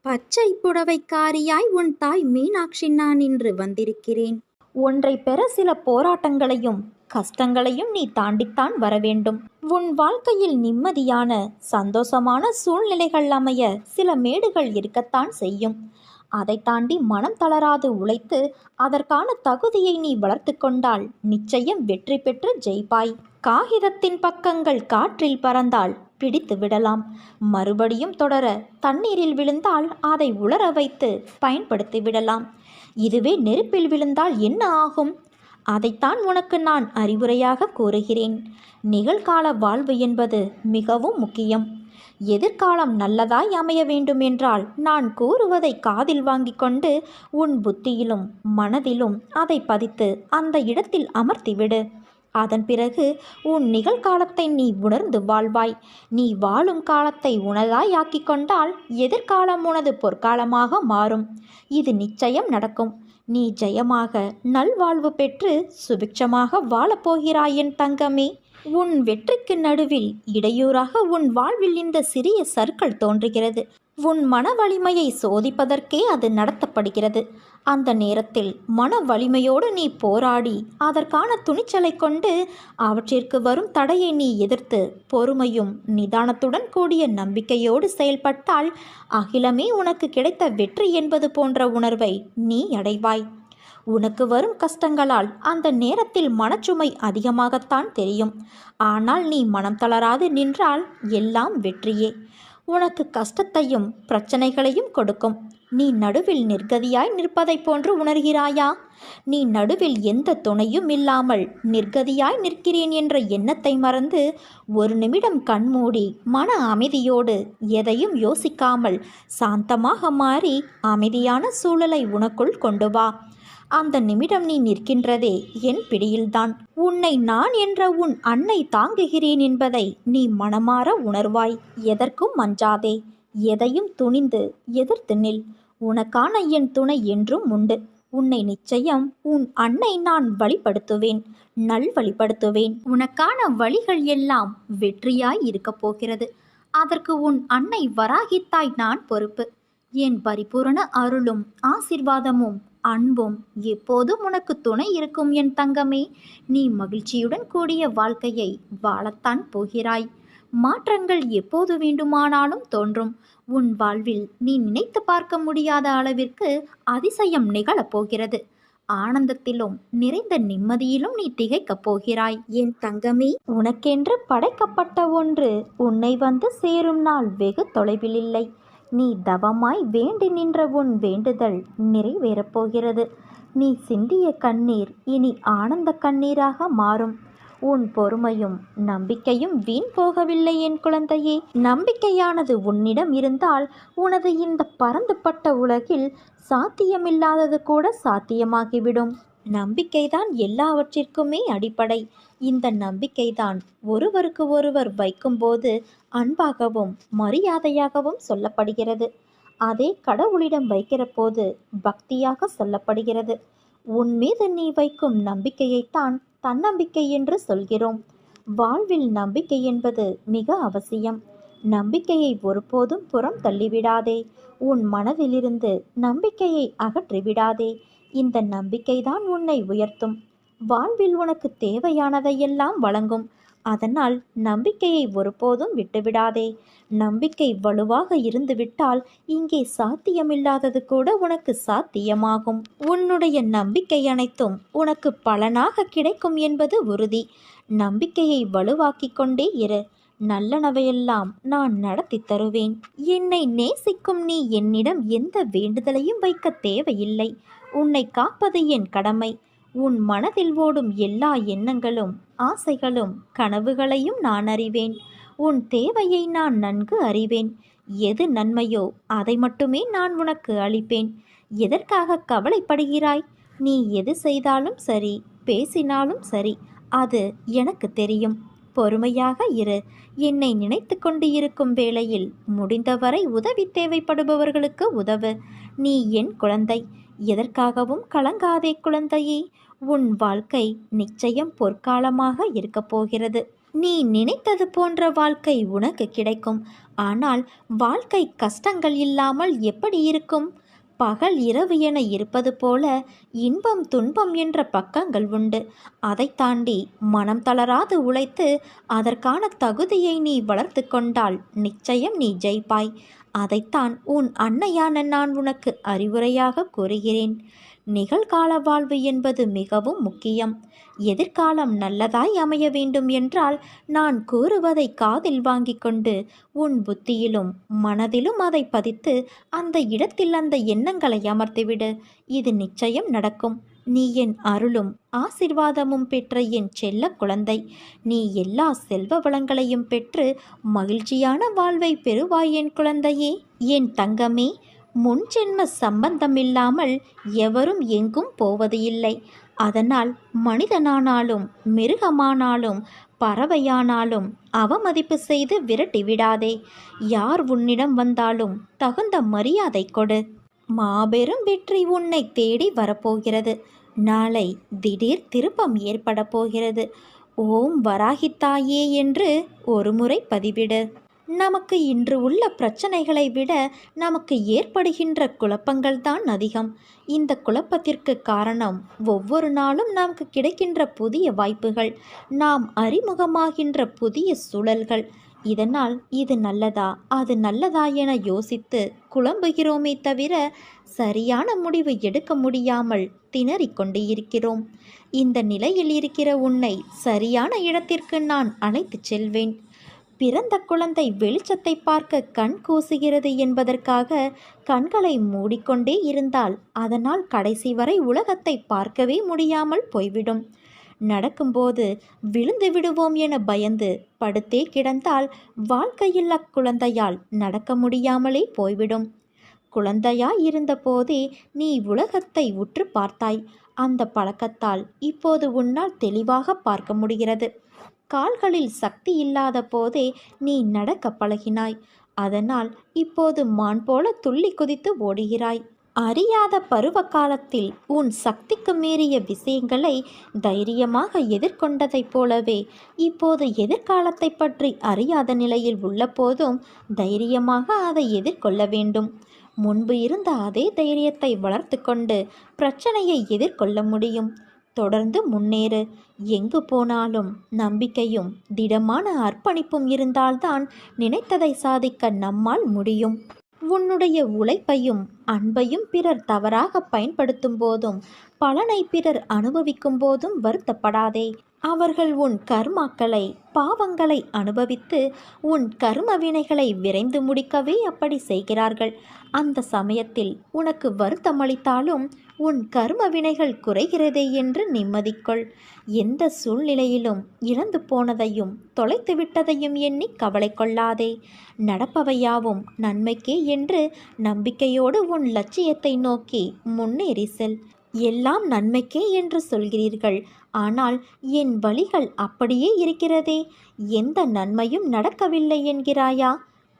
பச்சை புடவைக்காரியாய் உன் தாய் மீனாட்சி நான் இன்று வந்திருக்கிறேன். ஒன்றை பெற சில போராட்டங்களையும் கஷ்டங்களையும் நீ தாண்டித்தான் வரவேண்டும். உன் வாழ்க்கையில் நிம்மதியான சந்தோஷமான சூழ்நிலைகள் அமைய சில மேடுகள் இருக்கத்தான் செய்யும். அதை தாண்டி மனம் தளராது உழைத்து அதற்கான தகுதியை நீ வளர்த்து கொண்டால் நிச்சயம் வெற்றி பெற்று ஜெயிப்பாய். காகிதத்தின் பக்கங்கள் காற்றில் பறந்தால் பிடித்து விடலாம். மறுபடியும் தொடர தண்ணீரில் விழுந்தால் அதை உலர வைத்து பயன்படுத்தி விடலாம். இதுவே நெருப்பில் விழுந்தால் என்ன ஆகும்? அதைத்தான் உனக்கு நான் அறிவுரையாக கூறுகிறேன். நிகழ்கால வாழ்வு என்பது மிகவும் முக்கியம். எதிர்காலம் நல்லதாய் அமைய வேண்டுமென்றால் நான் கூறுவதை காதில் வாங்கி கொண்டு உன் புத்தியிலும் மனதிலும் அதை பதித்து அந்த இடத்தில் அமர்த்திவிடு. அதன் பிறகு உன் நிகழ்காலத்தை நீ உணர்ந்து வாழ்வாய். நீ வாழும் காலத்தை உனதாய் ஆக்கி கொண்டால் எதிர்காலம் உனது பொற்காலமாக மாறும். இது நிச்சயம் நடக்கும். நீ ஜெயமாக நல்வாழ்வு பெற்று சுபிட்சமாக வாழப்போகிறாய் என் தங்கமே. உன் வெற்றிக்கு நடுவில் இடையூறாக உன் வாழ்வில் இந்த சிறிய சறுக்கல் தோன்றுகிறது. உன் மன வலிமையை சோதிப்பதற்கே அது நடத்தப்படுகிறது. அந்த நேரத்தில் மன வலிமையோடு நீ போராடி அதற்கான துணிச்சலை கொண்டு அவற்றிற்கு வரும் தடையை நீ எதிர்த்து பொறுமையும் நிதானத்துடன் கூடிய நம்பிக்கையோடு செயல்பட்டால் அகிலமே உனக்கு கிடைத்த வெற்றி என்பது போன்ற உணர்வை நீ அடைவாய். உனக்கு வரும் கஷ்டங்களால் அந்த நேரத்தில் மனச்சுமை அதிகமாகத்தான் தெரியும். ஆனால் நீ மனம் தளராது நின்றால் எல்லாம் வெற்றியே. உனக்கு கஷ்டத்தையும் பிரச்சனைகளையும் கொடுக்கும். நீ நடுவில் நிர்கதியாய் நிற்பதைப் போன்று உணர்கிறாயா? நீ நடுவில் எந்த துணையும் இல்லாமல் நிர்கதியாய் நிற்கிறேன் என்ற எண்ணத்தை மறந்து ஒரு நிமிடம் கண்மூடி மன அமைதியோடு எதையும் யோசிக்காமல் சாந்தமாக மாறி அமைதியான சூழலை உனக்குள் கொண்டு வா. அந்த நிமிடம் நீ நிற்கின்றதே என் பிடியில்தான். உன்னை நான் என்ற உன் அன்னை தாங்குகிறேன் என்பதை நீ மனமாற உணர்வாய். எதற்கும் அஞ்சாதே. எதையும் துணிந்து எதிர்த்து நில். உனக்கான என் துணை என்றும் உண்டு. உன்னை நிச்சயம் உன் அன்னை நான் வழிபடுத்துவேன், நல்வழிப்படுத்துவேன். உனக்கான வழிகள் எல்லாம் வெற்றியாய் இருக்கப் போகிறது. அதற்கு உன் அன்னை வராகித்தாய் நான் பொறுப்பு. என் பரிபூரண அருளும் ஆசிர்வாதமும் அன்பும் எப்போதும் உனக்கு துணை இருக்கும் என் தங்கமே. நீ மகிழ்ச்சியுடன் கூடிய வாழ்க்கையை வாழத்தான் போகிறாய். மாற்றங்கள் எப்போது வேண்டுமானாலும் தோன்றும். உன் வாழ்வில் நீ நினைத்து பார்க்க முடியாத அளவிற்கு அதிசயம் நிகழப் போகிறது. ஆனந்தத்திலும் நிறைந்த நிம்மதியிலும் நீ திகைக்கப் போகிறாய் என் தங்கமே. உனக்கென்று படைக்கப்பட்ட ஒன்று உன்னை வந்து சேரும் நாள் வெகு தொலைவில் இல்லை. நீ தவமாய் வேண்டி நின்ற உன் வேண்டுதல் நிறைவேறப் போகிறது. நீ சிந்திய கண்ணீர் இனி ஆனந்த கண்ணீராக மாறும். உன் பொறுமையும் நம்பிக்கையும் வீண் போகவில்லை என் குழந்தையே. நம்பிக்கையானது உன்னிடம் இருந்தால் உனது இந்த பரந்துபட்ட உலகில் சாத்தியமில்லாதது கூட சாத்தியமாகிவிடும். நம்பிக்கைதான் எல்லாவற்றிற்குமே அடிப்படை. இந்த நம்பிக்கைதான் ஒருவருக்கு ஒருவர் வைக்கும்போது அன்பாகவும் மரியாதையாகவும் சொல்லப்படுகிறது. அதே கடவுளிடம் வைக்கிற போது பக்தியாக சொல்லப்படுகிறது. உன் மீது நீ வைக்கும் நம்பிக்கையைத்தான் தன்னம்பிக்கை என்று சொல்கிறோம். வாழ்வில் நம்பிக்கை என்பது மிக அவசியம். நம்பிக்கையை ஒருபோதும் புறம் தள்ளிவிடாதே. உன் மனதிலிருந்து நம்பிக்கையை அகற்றிவிடாதே. இந்த நம்பிக்கைதான் உன்னை உயர்த்தும். வாழ்வில் உனக்கு தேவையானதையெல்லாம் வழங்கும். அதனால் நம்பிக்கையை ஒருபோதும் விட்டுவிடாதே. நம்பிக்கை வலுவாக இருந்துவிட்டால் இங்கே சாத்தியமில்லாதது கூட உனக்கு சாத்தியமாகும். உன்னுடைய நம்பிக்கை அனைத்தும் உனக்கு பலனாக கிடைக்கும் என்பது உறுதி. நம்பிக்கையை வலுவாக்கி கொண்டே இரு. நல்லனவையெல்லாம் நான் நடத்தி தருவேன். என்னை நேசிக்கும் நீ என்னிடம் எந்த வேண்டுதலையும் வைக்க தேவையில்லை. உன்னை காப்பது என் கடமை. உன் மனதில் ஓடும் எல்லா எண்ணங்களும் ஆசைகளும் கனவுகளையும் நான் அறிவேன். உன் தேவையை நான் நன்கு அறிவேன். எது நன்மையோ அதை மட்டுமே நான் உனக்கு அளிப்பேன். எதற்காக கவலைப்படுகிறாய்? நீ எது செய்தாலும் சரி, பேசினாலும் சரி, அது எனக்கு தெரியும். பொறுமையாக இரு. என்னை நினைத்து கொண்டு இருக்கும் வேளையில் முடிந்தவரை உதவி தேவைப்படுபவர்களுக்கு உதவு. நீ என் குழந்தை. எதற்காகவும் கலங்காதே குழந்தையே. உன் வாழ்க்கை நிச்சயம் பொற்காலமாக இருக்கப் போகிறது. நீ நினைத்தது போன்ற வாழ்க்கை உனக்கு கிடைக்கும். ஆனால் வாழ்க்கை கஷ்டங்கள் இல்லாமல் எப்படி இருக்கும்? பகல் இரவு என இருப்பது போல இன்பம் துன்பம் என்ற பக்கங்கள் உண்டு. அதை தாண்டி மனம் தளராது உழைத்து அதற்கான தகுதியை நீ வளர்த்து கொண்டால் நிச்சயம் நீ ஜெயிப்பாய். அதைத்தான் உன் அன்னையான நான் உனக்கு அறிவுரையாக கூறுகிறேன். நிகழ்கால வாழ்வு என்பது மிகவும் முக்கியம். எதிர்காலம் நல்லதாய் அமைய வேண்டும் என்றால் நான் கூறுவதை காதில் வாங்கி கொண்டு உன் புத்தியிலும் மனதிலும் அதை பதித்து அந்த இடத்தில் அந்த எண்ணங்களை அமர்த்திவிடு. இது நிச்சயம் நடக்கும். நீ என் அருளும் ஆசிர்வாதமும் பெற்ற என் செல்ல குழந்தை. நீ எல்லா செல்வ வளங்களையும் பெற்று மகிழ்ச்சியான வாழ்வை பெறுவாய் என் குழந்தையே, என் தங்கமே. முன்ஜென்ம சம்பந்தமில்லாமல் எவரும் எங்கும் போவது இல்லை. அதனால் மனிதனானாலும் மிருகமானாலும் பறவையானாலும் அவமதிப்பு செய்து விரட்டி விடாதே. யார் உன்னிடம் வந்தாலும் தகுந்த மரியாதை கொடு. மாபெரும் வெற்றி உன்னை தேடி வரப்போகிறது. நாளை திடீர் திருப்பம் ஏற்பட போகிறது. ஓம் வராகித்தாயே என்று ஒரு முறை பதிவிடு. நமக்கு இன்று உள்ள பிரச்சனைகளை விட நமக்கு ஏற்படுகின்ற குழப்பங்கள் தான் அதிகம். இந்த குழப்பத்திற்கு காரணம் ஒவ்வொரு நாளும் நமக்கு கிடைக்கின்ற புதிய வாய்ப்புகள், நாம் அறிமுகமாகின்ற புதிய சூழல்கள். இதனால் இது நல்லதா அது நல்லதா என யோசித்து குழம்புகிறோமே தவிர சரியான முடிவு எடுக்க முடியாமல் திணறிக் கொண்டு இருக்கிறோம். இந்த நிலையில் இருக்கிற உன்னை சரியான இடத்திற்கு நான் அழைத்துச் செல்வேன். பிறந்த குழந்தை வெளிச்சத்தை பார்க்க கண் கூசுகிறது என்பதற்காக கண்களை மூடிக்கொண்டே இருந்தால் அதனால் கடைசி வரை உலகத்தை பார்க்கவே முடியாமல் போய்விடும். நடக்கும்போது விழுந்து விடுவோம் என பயந்து படுத்தே கிடந்தால் வாழ்க்கையில் அக்குழந்தையால் நடக்க முடியாமலே போய்விடும். குழந்தையாய் இருந்த போதே நீ உலகத்தை உற்று பார்த்தாய். அந்த பழக்கத்தால் இப்போது உன்னால் தெளிவாக பார்க்க முடிகிறது. கால்களில் சக்தி இல்லாத போதே நீ நடக்க பழகினாய். அதனால் இப்போது மான் போல துள்ளி குதித்து ஓடுகிறாய். அறியாத பருவ காலத்தில் உன் சக்திக்கு மீறிய விஷயங்களை தைரியமாக எதிர்கொண்டதைப் போலவே இப்போது எதிர்காலத்தை பற்றி அறியாத நிலையில் உள்ள போதும் தைரியமாக அதை எதிர்கொள்ள வேண்டும். முன்பு இருந்த அதே தைரியத்தை வளர்த்து கொண்டு பிரச்சனையை எதிர்கொள்ள முடியும். தொடர்ந்து முன்னேறு. எங்கு போனாலும் நம்பிக்கையும் திடமான அர்ப்பணிப்பும் இருந்தால்தான் நினைத்ததை சாதிக்க நம்மால் முடியும். உன்னுடைய உழைப்பையும் அன்பையும் பிறர் தவறாக பயன்படுத்தும் போதும் பலனை பிறர் அனுபவிக்கும் போதும் வருத்தப்படாதே. அவர்கள் உன் கர்மாக்களை பாவங்களை அனுபவித்து உன் கர்ம வினைகளை விரைந்து முடிக்கவே அப்படி செய்கிறார்கள். அந்த சமயத்தில் உனக்கு வருத்தமளித்தாலும் உன் கர்ம வினைகள் குறைகிறதே என்று நிம்மதிக்கொள். எந்த சூழ்நிலையிலும் இழந்து போனதையும் தொலைத்து விட்டதையும் எண்ணி கவலை கொள்ளாதே. நடப்பவையாவும் நன்மைக்கே என்று நம்பிக்கையோடு உன் லட்சியத்தை நோக்கி முன்னேறி செல். எல்லாம் நன்மைக்கே என்று சொல்கிறீர்கள், ஆனால் என் வழிகள் அப்படியே இருக்கிறதே, எந்த நன்மையும் நடக்கவில்லை என்கிறாயா?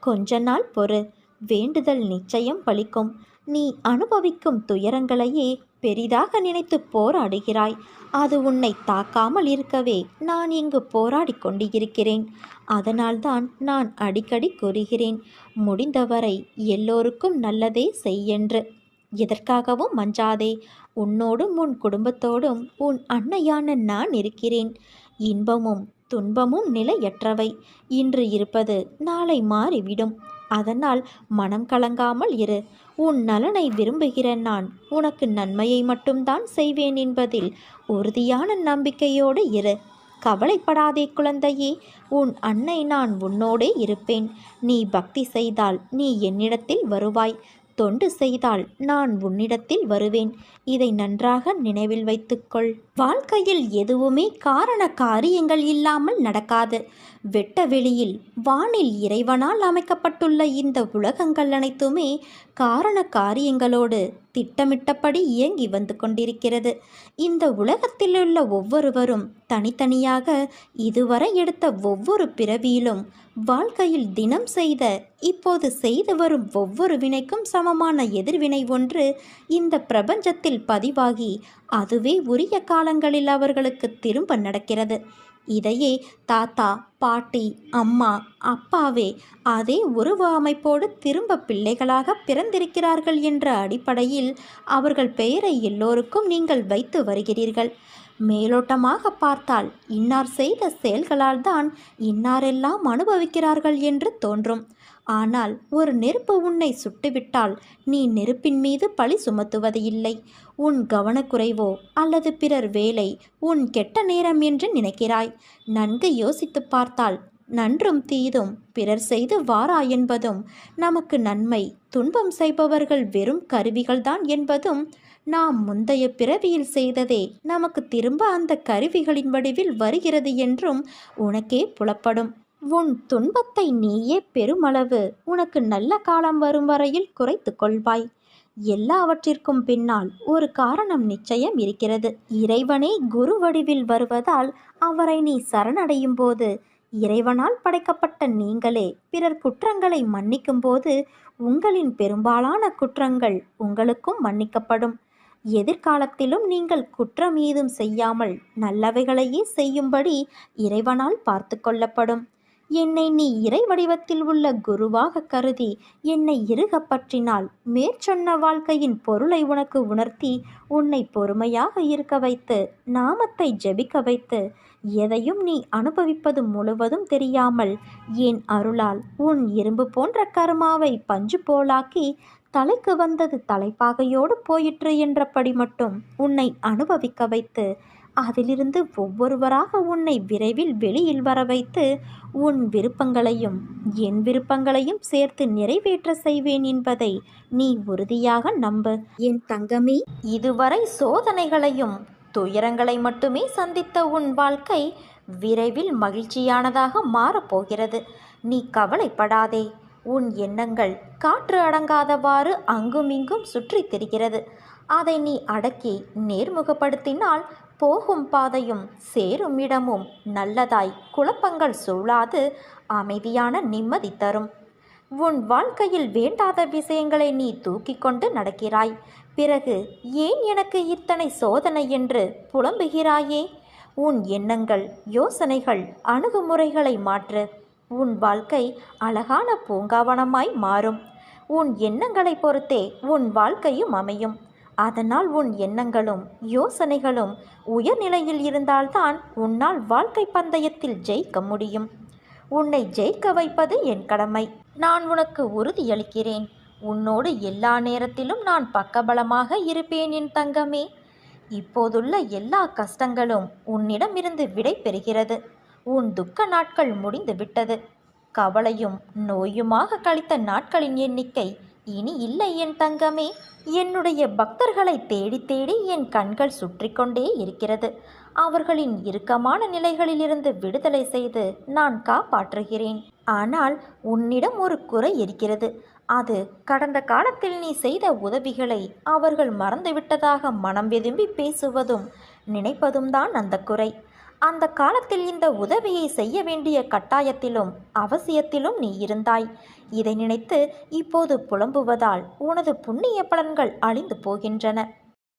கொஞ்ச நாள் பொறு, வேண்டுதல் நிச்சயம் பலிக்கும். நீ அனுபவிக்கும் துயரங்களையே பெரிதாக நினைத்து போராடுகிறாய். அது உன்னை தாக்காமல் இருக்கவே நான் இங்கு போராடி கொண்டு இருக்கிறேன். அதனால்தான் நான் அடிக்கடி கூறுகிறேன், முடிந்தவரை எல்லோருக்கும் நல்லதே செய்யென்று. எதற்காகவும் மஞ்சாதே. உன்னோடும் உன் குடும்பத்தோடும் உன் அன்னையான நான் இருக்கிறேன். இன்பமும் துன்பமும் நிலையற்றவை. இன்று இருப்பது நாளை மாறிவிடும். அதனால் மனம் கலங்காமல் இரு. உன் நலனை விரும்புகிற நான் உனக்கு நன்மையை மட்டும்தான் செய்வேன் என்பதில் உறுதியான நம்பிக்கையோடு இரு. கவலைப்படாதே குழந்தையே, உன் அன்னை நான் உன்னோடே இருப்பேன். நீ பக்தி செய்தால் நீ என்னிடத்தில் வருவாய். தொண்டு செய்தால் நான் உன்னிடத்தில் வருவேன். இதை நன்றாக நினைவில் வைத்துக்கொள். வாழ்க்கையில் எதுவுமே காரண காரியங்கள் இல்லாமல் நடக்காது. வெட்ட வெளியில் வானில் இறைவனால் அமைக்கப்பட்டுள்ள இந்த உலகங்கள் அனைத்துமே காரண காரியங்களோடு திட்டமிட்டபடி இயங்கி வந்து கொண்டிருக்கிறது. இந்த உலகத்திலுள்ள ஒவ்வொருவரும் தனித்தனியாக இதுவரை எடுத்த ஒவ்வொரு பிறவியிலும் வாழ்க்கையில் தினம் செய்த இப்போது செய்து வரும் ஒவ்வொரு வினைக்கும் சமமான எதிர்வினை ஒன்று இந்த பிரபஞ்சத்தில் பதிவாகி அதுவே உரிய காலங்களில் அவர்களுக்கு திரும்ப நடக்கிறது. இதையே தாத்தா, பாட்டி, அம்மா, அப்பாவே அதே உருவ அமைப்போடு திரும்ப பிள்ளைகளாக பிறந்திருக்கிறார்கள் என்ற அடிப்படையில் அவர்கள் பெயரை எல்லோருக்கும் நீங்கள் வைத்து வருகிறீர்கள். மேலோட்டமாக பார்த்தால் இன்னார் செய்த செயல்களால் தான் இன்னாரெல்லாம் அனுபவிக்கிறார்கள் என்று தோன்றும். ஆனால் ஒரு நெருப்பு உன்னை சுட்டுவிட்டால் நீ நெருப்பின் மீது பழி சுமத்துவது இல்லை. உன் கவனக்குறைவோ அல்லது பிறர் வேலை உன் கெட்ட நேரம் என்று நினைக்கிறாய். நன்கு யோசித்து பார்த்தால் நன்றும் தீதும் பிறர் செய்து வாரா என்பதும், நமக்கு நன்மை துன்பம் செய்பவர்கள் வெறும் கருவிகள்தான் என்பதும், நாம் முந்தைய பிறவியில் செய்ததே நமக்கு திரும்ப அந்த கருவிகளின் வடிவில் வருகிறது என்றும் உனக்கே புலப்படும். உன் துன்பத்தை நீயே பெருமளவு உனக்கு நல்ல காலம் வரும் வரையில் குறைத்து கொள்வாய். எல்லாவற்றிற்கும் பின்னால் ஒரு காரணம் நிச்சயம் இருக்கிறது. இறைவனே குரு வடிவில் வருவதால் அவரை நீ சரணடையும் போது, இறைவனால் படைக்கப்பட்ட நீங்களே பிறர் குற்றங்களை மன்னிக்கும் போது உங்களின் பெரும்பாலான குற்றங்கள் உங்களுக்கும் மன்னிக்கப்படும். எதிர்காலத்திலும் நீங்கள் குற்றம் ஏதும் செய்யாமல் நல்லவைகளையே செய்யும்படி இறைவனால் பார்த்து கொள்ளப்படும். என்னை நீ இறை வடிவத்தில் உள்ள குருவாக கருதி என்னை இறுக பற்றினால் மேற்சொன்ன வாழ்க்கையின் பொருளை உனக்கு உணர்த்தி உன்னை பொறுமையாக இருக்க வைத்து நாமத்தை ஜெபிக்க வைத்து எதையும் நீ அனுபவிப்பது முழுவதும் தெரியாமல் என் அருளால் உன் இரும்பு போன்ற கர்மாவை பஞ்சு போலாக்கி தலைக்கு வந்தது தலைப்பாகையோடு போயிற்று என்றபடி மட்டும் உன்னை அனுபவிக்க வைத்து அதிலிருந்து ஒவ்வொருவராக உன்னை விரைவில் வெளியில் வர வைத்து உன் விருப்பங்களையும் என் விருப்பங்களையும் சேர்த்து நிறைவேற்ற செய்வேன் என்பதை நீ உறுதியாக நம்பு என் தங்கமே. இதுவரை சோதனைகளையும் துயரங்களை மட்டுமே சந்தித்த உன் வாழ்க்கை விரைவில் மகிழ்ச்சியானதாக மாறப்போகிறது. நீ கவலைப்படாதே. உன் எண்ணங்கள் காற்று அடங்காதவாறு அங்குமிங்கும் சுற்றி திரிகிறது. அதை நீ அடக்கி நேர்முகப்படுத்தினால் போகும் பாதையும் சேரும் இடமும் நல்லதாய் குழப்பங்கள் சூழாது அமைதியான நிம்மதி தரும். உன் வாழ்க்கையில் வேண்டாத விஷயங்களை நீ தூக்கி கொண்டு நடக்கிறாய். பிறகு ஏன் எனக்கு இத்தனை சோதனை என்று புலம்புகிறாயே? உன் எண்ணங்கள், யோசனைகள், அணுகுமுறைகளை மாற்று. உன் வாழ்க்கை அழகான பூங்காவனமாய் மாறும். உன் எண்ணங்களை பொறுத்தே உன் வாழ்க்கையும் அமையும். அதனால் உன் எண்ணங்களும் யோசனைகளும் உயர்நிலையில் இருந்தால்தான் உன்னால் வாழ்க்கை பந்தயத்தில் ஜெயிக்க முடியும். உன்னை ஜெயிக்க வைப்பது என் கடமை. நான் உனக்கு உறுதியளிக்கிறேன். உன்னோடு எல்லா நேரத்திலும் நான் பக்கபலமாக இருப்பேன் என் தங்கமே. இப்போதுள்ள எல்லா கஷ்டங்களும் உன்னிடமிருந்து விடை பெறுகிறது. உன் துக்க நாட்கள் முடிந்து விட்டது. கவலையும் நோயுமாக கழித்த நாட்களின் எண்ணிக்கை இனி இல்லை என் தங்கமே. என்னுடைய பக்தர்களை தேடி தேடி என் கண்கள் சுற்றி கொண்டே இருக்கிறது. அவர்களின் இறுக்கமான நிலைகளிலிருந்து விடுதலை செய்து நான் காப்பாற்றுகிறேன். ஆனால் உன்னிடம் ஒரு குறை இருக்கிறது. அது கடந்த காலத்தில் நீ செய்த உதவிகளை அவர்கள் மறந்துவிட்டதாக மனம் வெதும்பி பேசுவதும் நினைப்பதும் தான் அந்த குறை. அந்த காலத்தில் இந்த உதவியை செய்ய வேண்டிய கட்டாயத்திலும் அவசியத்திலும் நீ இருந்தாய். இதை நினைத்து இப்போது புலம்புவதால் உனது புண்ணிய பலன்கள் அழிந்து போகின்றன.